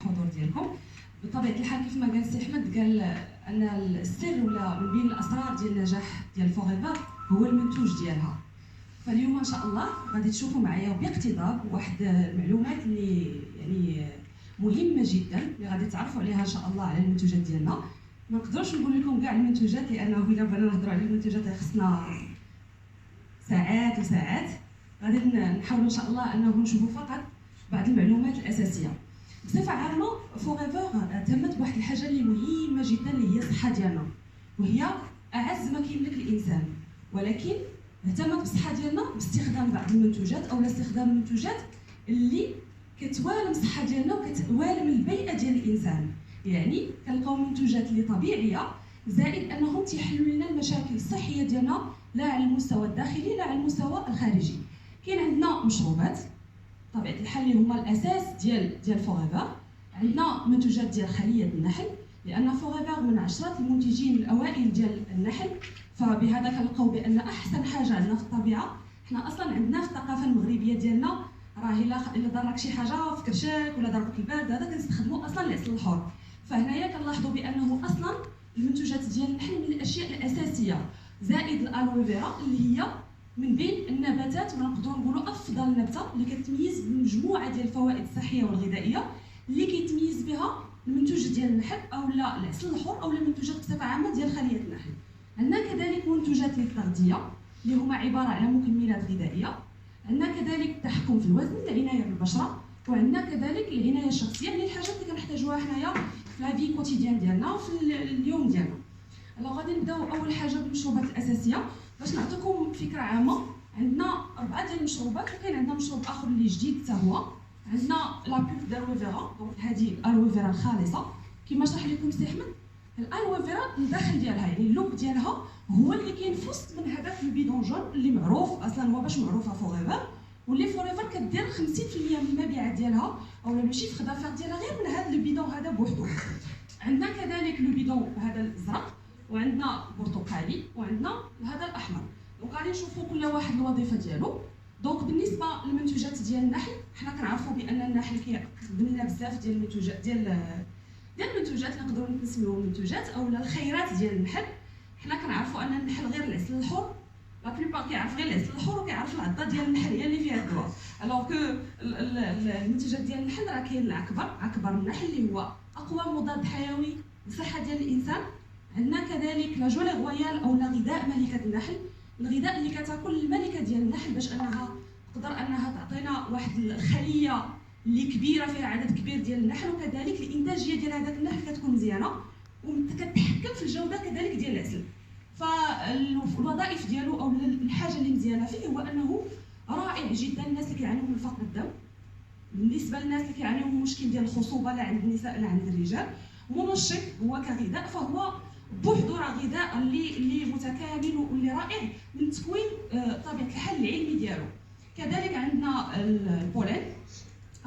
الحضور ديالكم. بطبيعه الحال كيف ما قال سي احمد، قال ان السر ولا من بين الاسرار ديال النجاح ديال فوريفر هو المنتوج ديالها. فاليوم ان شاء الله غادي تشوفوا معايا باقتضاب واحد المعلومات اللي يعني مهمه جدا اللي غادي تعرفوا عليها ان شاء الله على المنتوجات ديالنا. ما نقدرش نقول لكم كاع المنتوجات لانه الا بغينا نهضروا على المنتوجات خصنا ساعات وساعات. غادي نحاول ان شاء الله انه نشوفوا فقط بعض المعلومات الاساسيه. بصفه عامه فوريفر اهتمت بواحد الحاجه اللي مهمه جدا اللي هي الصحه ديالنا، وهي اعز ما كيملك الانسان، ولكن اهتمت بالصحه ديالنا باستخدام بعض المنتوجات او استخدام المنتوجات اللي كتوالم الصحه ديالنا وكتوالم البيئه ديال الانسان. يعني كنلقاو منتوجات اللي طبيعيه زائد انهم تيحلوا لنا المشاكل الصحيه ديالنا لا على المستوى الداخلي لا على المستوى الخارجي. كاين عندنا مشروبات طبيعه الحال اللي هما الاساس ديال فوريفر. عندنا منتوجات ديال خليه النحل، لان فوريفر من عشرات المنتجين الاوائل ديال النحل، فبهذا كنلقاو بان احسن حاجه عندنا في الطبيعه. حنا اصلا عندنا في الثقافه المغربيه ديالنا راه الا ضرك شي حاجه في كرشك ولا ضربك البرد هذا كنستخدموا اصلا العسل الحر. فهنايا كنلاحظوا بانه اصلا المنتوجات ديال النحل من الاشياء الاساسيه، زائد الالوي فيرا اللي هي من بين النباتات ونقدروا نقولوا افضل نبته اللي كتميز بمجموعه ديال الفوائد الصحيه والغذائيه اللي كيتميز بها المنتوج ديال النحل او لا العسل الحر او المنتوجات بصفه عامه ديال خليه النحل. عندنا كذلك منتوجات للتغذيه اللي هما عباره على مكملات غذائيه. عندنا كذلك التحكم في الوزن، العنايه بالبشره، وعندنا كذلك العنايه الشخصيه، يعني الحاجات اللي كنحتاجوها حنايا في لا في كوتيديان ديالنا في اليوم ديالنا. غادي نبداو اول حاجه بالمشروبات الاساسيه. باش نعطيكم فكره عامه، عندنا 4 ديال المشروبات، وكاين عندنا مشروب اخر اللي جديد حتى هو. عندنا لا بولب دالوي فيرا، دونك هذه الالوي فيرا الخالصه كما شرح لكم سي احمد. الالوي فيرا الداخل ديالها يعني اللوك ديالها هو اللي كاين في وسط من هذاك البيدون جون اللي معروف اصلا هو باش معروفه فوريفر، واللي فوريفر كدير 50% من المبيعات ديالها او لو شيفر دافير ديالها غير من هذا البيدون هذا بوحدو. عندنا كذلك لو بيدون هذا الازرق، وعندنا برتقالي، وعندنا هذا الاحمر. دونك غادي نشوفوا كل واحد الوظيفه ديالو. دونك بالنسبه للمنتوجات ديال النحل، حنا كنعرفوا بان النحل كيقدم لنا بزاف ديال المنتوجات ديال المنتوجات اللي نقدروا نسميوهم منتوجات او الخيرات ديال النحل. حنا كنعرفوا ان النحل غير العسل الحر، لا بليبار كيعرف غير العسل الحر وكيعرف العضه ديال النحل هي اللي فيها الدواء. الوغ كو المنتوجات ديال النحل راه كاين العكبر النحل اللي هو اقوى مضاد حيوي للصحه ديال الانسان. عندنا كذلك لا جولي رويال او لا غذاء ملكه النحل، الغذاء اللي كتاكل الملكه ديال النحل باش انها تقدر انها تعطينا واحد الخليه اللي كبيره فيها عدد كبير ديال النحل، وكذلك الانتاجيه ديال هذاك النحل كتكون مزيانه وكتحكم في الجوده كذلك ديال العسل. فالوظائف ديالو او الحاجه اللي مزيانه فيه هو انه رائع جدا الناس اللي كيعانيو من فقر الدم، بالنسبه للناس اللي كيعانيو من مشكل ديال الخصوبه لا عند النساء لا عند الرجال. منشط هو كغذاء، فهو بوحدو راه غذاء اللي متكامل واللي رائع من تكوين طبيعه الحل العلمي ديالو. كذلك عندنا البولين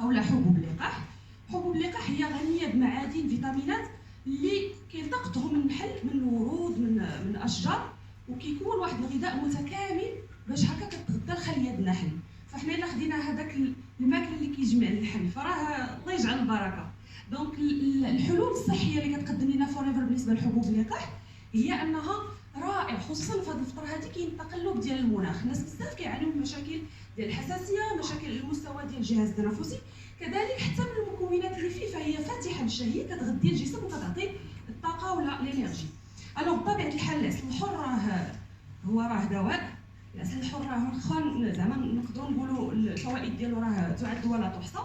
او حبوب اللقاح. حبوب اللقاح هي غنيه بمعادن فيتامينات اللي كيلتقطهم النحل من الورود من الاشجار، وكيكون واحد الغذاء متكامل باش هكا كتغذى الخليه النحل. فاحنا الا خدينا هذاك الماكله اللي كيجمع النحل فراه الله يجعل البركه. دونك الحلول الصحيه اللي كتقدم لنا فوريفر بالنسبه لحبوب اللقاح هي انها رائع، خصوصا في هذه الفتره هذه كاين تقلب ديال المناخ، الناس بزاف كيعانيو من مشاكل ديال الحساسيه، مشاكل المستوى ديال الجهاز التنفسي، كذلك حتى من المكونات اللي فيه فهي فاتحه للشهيه كتغذي الجسم وكتعطي الطاقه ولا الانرجي. الوغ بطبيعه الحال العسل الحر راه دواء. العسل الحر راه زعما نقدروا نقولوا الفوائد ديالو راه تعد ولا تحصى،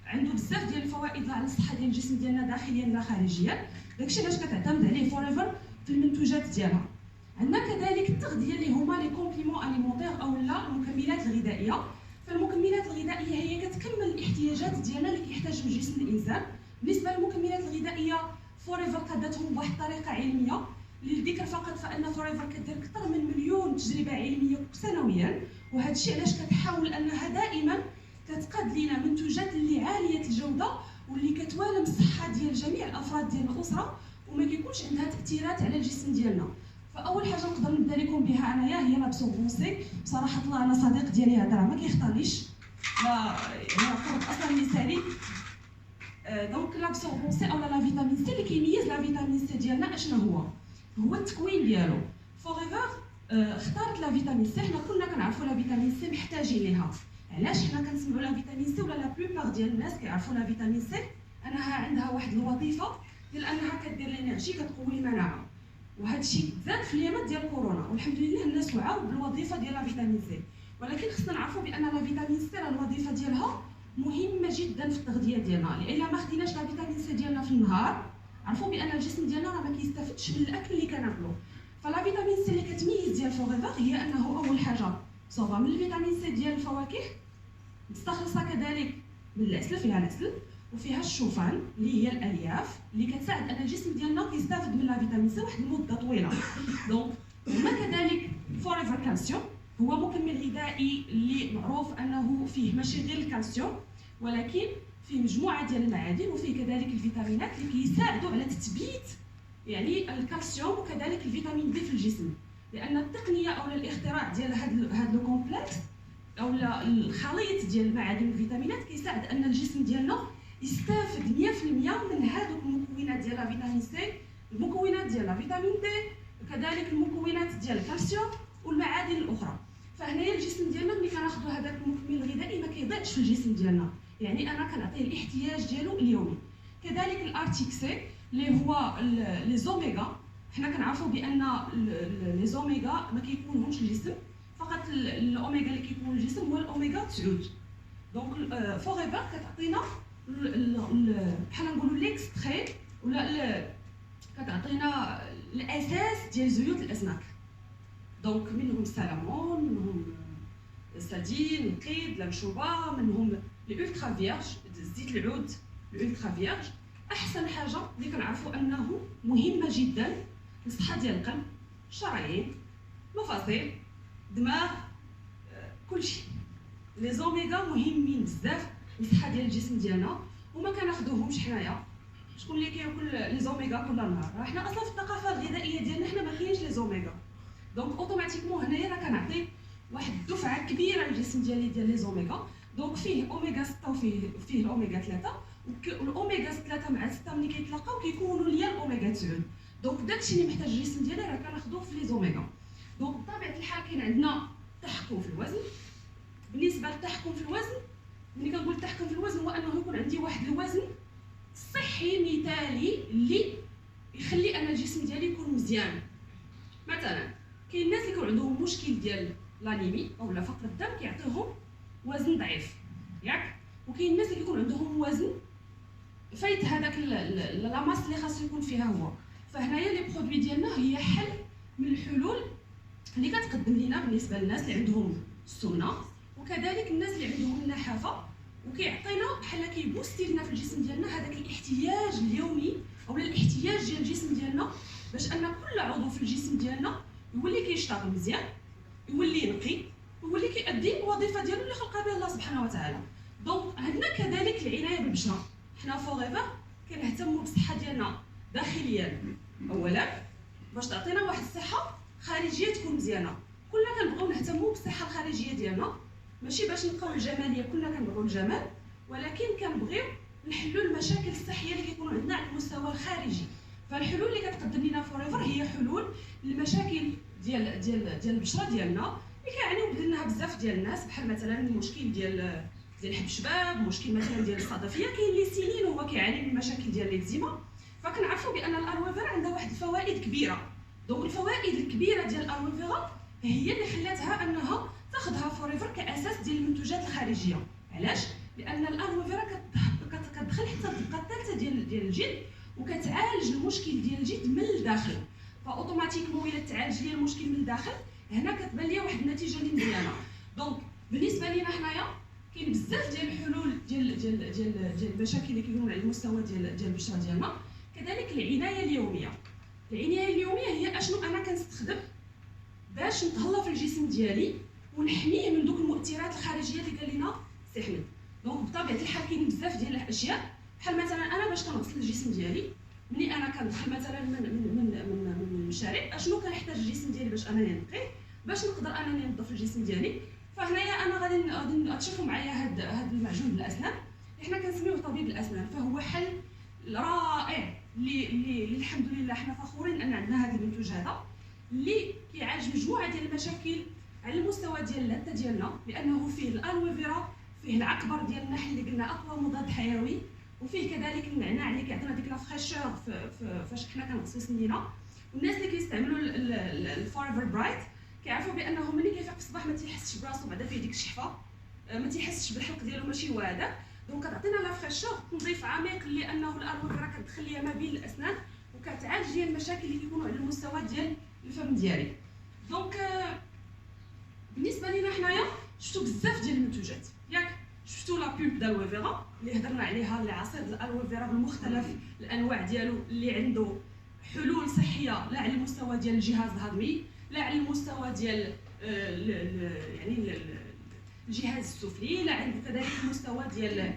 عنده بزاف ديال الفوائد على الصحه ديال الجسم ديالنا داخليا لا خارجيا. داكشي علاش كتعتمد عليه فوريفر في المنتوجات ديالها. عندنا كذلك التغذيه اللي هما لي كومبليمون اليمونتير او لا المكملات الغذائيه. فالمكملات الغذائيه هي كتكمل الاحتياجات ديالنا اللي كيحتاجهم جسم الانسان. بالنسبه للمكملات الغذائيه فوريفر قادتهم بواحد الطريقه علميه، للذكر فقط فان فوريفر كدير اكثر من 1,000,000 تجربه علميه سنويا، وهذا الشيء علاش كتحاول انها دائما كتقاد لنا منتوجات اللي عاليه الجوده واللي كتوالم الصحه ديال جميع الافراد ديال الاسره وما كيكونش عندها تاثيرات على الجسم ديالنا. فاول حاجه نقدر نبدا لكم بها انايا هي لابسوغونسي. بصراحه الله انا صديق ديالي هذا راه ما كيخطانيش، لا انا قرب اصلا مثالي دونك لابسوربون سي اولا لا فيتامين سي اللي كيميز لا فيتامين سي ديالنا اشنو هو التكوين ديالو. فوريفر اختارت لا فيتامين سي. حنا كلنا كنعرفوا لا فيتامين سي محتاجين ليها. علاش حنا كنسمعوا لا فيتامين سي ولا لا بلوبار ديال الناس كيعرفوا لا فيتامين سي انها عندها واحد الوظيفه ديال انها كدير لينيرجي كتقوي المناعه، وهذا الشيء زاد في الايامات ديال كورونا والحمد لله الناس وعاو بالوظيفه ديال لا فيتامين سي. ولكن خصنا نعرفوا بان لا فيتامين سي الوظيفه ديالها مهمه جدا في التغذيه ديالنا، لان ما خديناش لا فيتامين سي ديالنا في النهار عرفوا بان الجسم ديالنا راه ما كيستافدش من الاكل اللي كناكلو. فلا فيتامين سي اللي كتميز ديال فوريفر هي انه اول حاجه صوبه من الفيتامين سي ديال الفواكه، مستخلصه كذلك من العسل، فيها العسل وفيها الشوفان اللي هي الالياف اللي كتساعد ان الجسم ديالنا كيستافد من لا فيتامين سي واحد المده طويله. دونك هما كذلك فوريفر كالسيوم هو مكمل غذائي اللي معروف انه فيه ماشي غير الكالسيوم ولكن فيه مجموعه ديال المعادن وفيه كذلك الفيتامينات اللي كيساعدوا على تثبيت يعني الكالسيوم وكذلك الفيتامين دي في الجسم. لان التقنيه او الاختراع ديال هذا لو كومبلكس او الخليط ديال المعادن والفيتامينات كيساعد ان الجسم ديالنا يستافد 100% من هذوك المكونات ديال فيتامين سي، المكونات ديال فيتامين دي وكذلك المكونات ديال الكالسيوم والمعادن الاخرى. فهنايا الجسم ديالنا ملي كناخذوا هذاك المكمل الغذائي ما كيضيعش في الجسم ديالنا، يعني انا كنعطيه الاحتياج ديالو اليومي. كذلك الارتيك سي اللي هو لي زوميغا، حنا كنعرفوا بان لي زوميغا ما كيكونهمش الجسم، فقط الاوميغا اللي كيكون الجسم هو الاوميغا 9. دونك فوريفر كتعطينا بحال نقولوا ليكستري ولا كتعطينا الاساس ديال زيوت الاسماك. دونك منهم السلمون، منهم السردين، القيد، الانشوبه، منهم الالترا فيرج، زيت العود الالترا فيرج. احسن حاجه اللي كنعرفوا انه مهمه جدا للصحه ديال القلب، الشرايين، المفاصل، الدماغ، كلشي. لي زوميغا مهمين بزاف للصحه ديال الجسم ديالنا وما كناخذوهمش حنايا. شكون اللي كياكل لي زوميغا كل نهار؟ حنا اصلا في الثقافه الغذائيه ديالنا حنا ما كاينش لي زوميغا. دونك اوتوماتيكمون هنايا راه كنعطي واحد الدفعه كبيره للجسم ديالي ديال لي زوميغا. دونك فيه اوميغا 6 وفيه الاوميغا 3 والاوميغا 3 مع 6 ملي كيتلاقاو كيكونوا ليا الاوميغا 9. دونك داكشي اللي محتاج الجسم ديالي راه كناخذوه في لي زوميغا. دونك بطبيعه الحال كاين عندنا التحكم في الوزن. بالنسبه للتحكم في الوزن، ملي كنقول التحكم في الوزن هو انه يكون عندي واحد الوزن صحي مثالي اللي يخلي ان الجسم ديالي يكون مزيان. مثلا كاين الناس اللي كيكون عندهم مشكل ديال لانيمي اولا فقر الدم كيعطيهم وزن ضعيف ياك، وكاين الناس اللي كيكون عندهم وزن فايت هذاك لا ماس اللي خاصو يكون فيها هو. فهنايا لي برودوي ديالنا هي حل من الحلول اللي كتقدم لنا بالنسبه للناس اللي عندهم السمنه وكذلك الناس اللي عندهم النحافه، وكيعطينا بحال كيبوستي لنا في الجسم ديالنا هذاك الاحتياج اليومي او الاحتياج ديال الجسم ديالنا باش ان كل عضو في الجسم ديالنا يولي كيشتغل مزيان، يولي نقي، يولي كيأدي الوظيفه ديالو اللي خلق بها الله سبحانه وتعالى. دونك عندنا كذلك العنايه بالبشره. حنا فوريفر كنهتموا بالصحه ديالنا داخليا اولا باش تعطينا واحد الصحه خارجيه تكون مزيانه. كلنا كنبغيو نهتموا بالصحه الخارجيه ديالنا، ماشي باش نبقاو الجماليه، كلنا كنبغيو الجمال ولكن كنبغيو نحلوا المشاكل الصحيه اللي كيكونوا عندنا على المستوى الخارجي. فالحلول اللي كتقدم لنا فوريفر هي حلول للمشاكل ديال البشره ديالنا اللي كيعانيو منها بزاف ديال الناس، بحال مثلا المشكل ديال حب الشباب، مشكل مثلا ديال الصدفيه، كاين اللي سنين هو كيعاني من المشاكل ديال الإكزيما. فكنعرفوا بان الالوفيرا عندها واحد الفوائد كبيره. دونك الفوائد الكبيره ديال الالوفيرا هي اللي خلاتها انها تاخذها فوريفر كاساس ديال المنتوجات الخارجيه. علاش؟ لان الالوفيرا كتدخل حتى الدقه الثالثه ديال الجلد وكتعالج المشكل ديال الجلد من الداخل. فاوتوماتيكمون الا تعالج لي المشكل من الداخل هنا كتبان لي واحد النتيجه اللي مزيانه. دونك بالنسبه لينا حنايا كاين بزاف ديال الحلول ديال المشاكل اللي كيكونوا على المستوى ديال البشره ديالنا. كذلك العنايه اليوميه. العنايه اليوميه هي اشنو انا كنستخدم باش نتهلا في الجسم ديالي ونحميه من دوك المؤثرات الخارجيه اللي قال لنا سي حمد. دونك بطبيعه الحال كاين بزاف ديال الاشياء، بحال مثلا انا باش كنغسل الجسم ديالي ملي انا كندخل مثلا من المشارب، اشنو كنحتاج الجسم ديالي باش انني نقيه باش نقدر انني ننظف الجسم ديالي. فهنايا انا غادي تشوفوا معايا هاد المعجون بالاسنان. احنا كنسميوه طبيب الاسنان، فهو حل رائع اللي الحمد لله حنا فخورين ان عندنا هذا المنتوج هذا اللي كيعالج مجموعه ديال المشاكل على المستوى ديال اللثه ديالنا، لانه فيه الالوي فيرا، فيه العكبر ديال النحل اللي قلنا اقوى مضاد حيوي، وفيه كذلك النعناع اللي كيعطينا ديك لا فريشور فاش حنا كنغسلوا سنينا. والناس اللي كيستعملوا الفوريفر برايت كيعرفوا بانه ملي كيفيق في الصباح ما تيحسش براسو بعدا فيه ديك الشحفه، ما تيحسش بالحلق ديالو ماشي واعده، دونك كتعطينا لا فريشور، تنظيف عميق لانه الالوي فيرا كتدخل ليا ما بين الاسنان وكتعالج ديال المشاكل اللي كيكونوا على المستوى ديال الفم ديالي. دونك بالنسبه لينا حنايا شفتوا بزاف ديال المنتوجات، ياك شفتوا لا بوب دالوي فيرا اللي هضرنا عليها، اللي عصير الالوي فيرا بمختلف الانواع ديالو اللي عنده حلول صحيه لا على المستوى ديال الجهاز الهضمي، لا على المستوى ديال يعني الجهاز السفلي، لا عنده كذلك المستوى ديال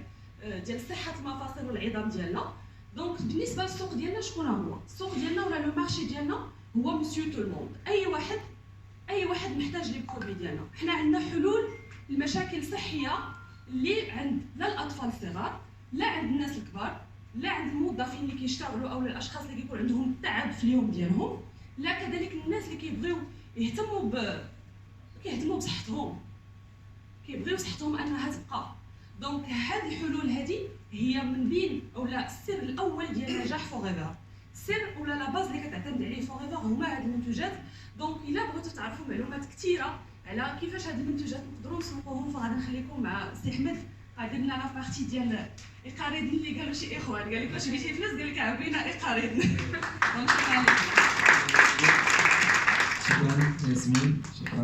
صحه المفاصل والعظام ديالنا. دونك بالنسبه للسوق ديالنا شكون هو؟ السوق ديالنا ولا لو مارشي ديالنا هو مسيو تو الموند، اي واحد محتاج لي برودوي ديالنا. حنا عندنا حلول لمشاكل صحيه اللي عند لا الاطفال الصغار، لا عند الناس الكبار، لا عند الموظفين اللي كيشتغلوا او الاشخاص اللي كيكون عندهم تعب في اليوم ديالهم، لا كذلك الناس اللي كيبغيو كيهتموا بصحتهم، كيبغيو صحتهم انها تبقى. دونك هذه الحلول هذه هي من بين اولا السر الاول ديال نجاح فوريفر، السر ولا لا باز اللي كتعتمد عليه فوريفر هما هاد المنتوجات. دونك الا بغيتوا تعرفوا معلومات كثيره على كيفاش هاد المنتوجات نقدروا نسوقوهم، فغادي نخليكم مع سي احمد غادي لنا لا بارتي ديال اقاريض اللي قالوا شي اخوان، قال لك واش بغيتي فلوس، قال لك عاوبينا اقاريض. دونك شكرا ياسمين، شكرا.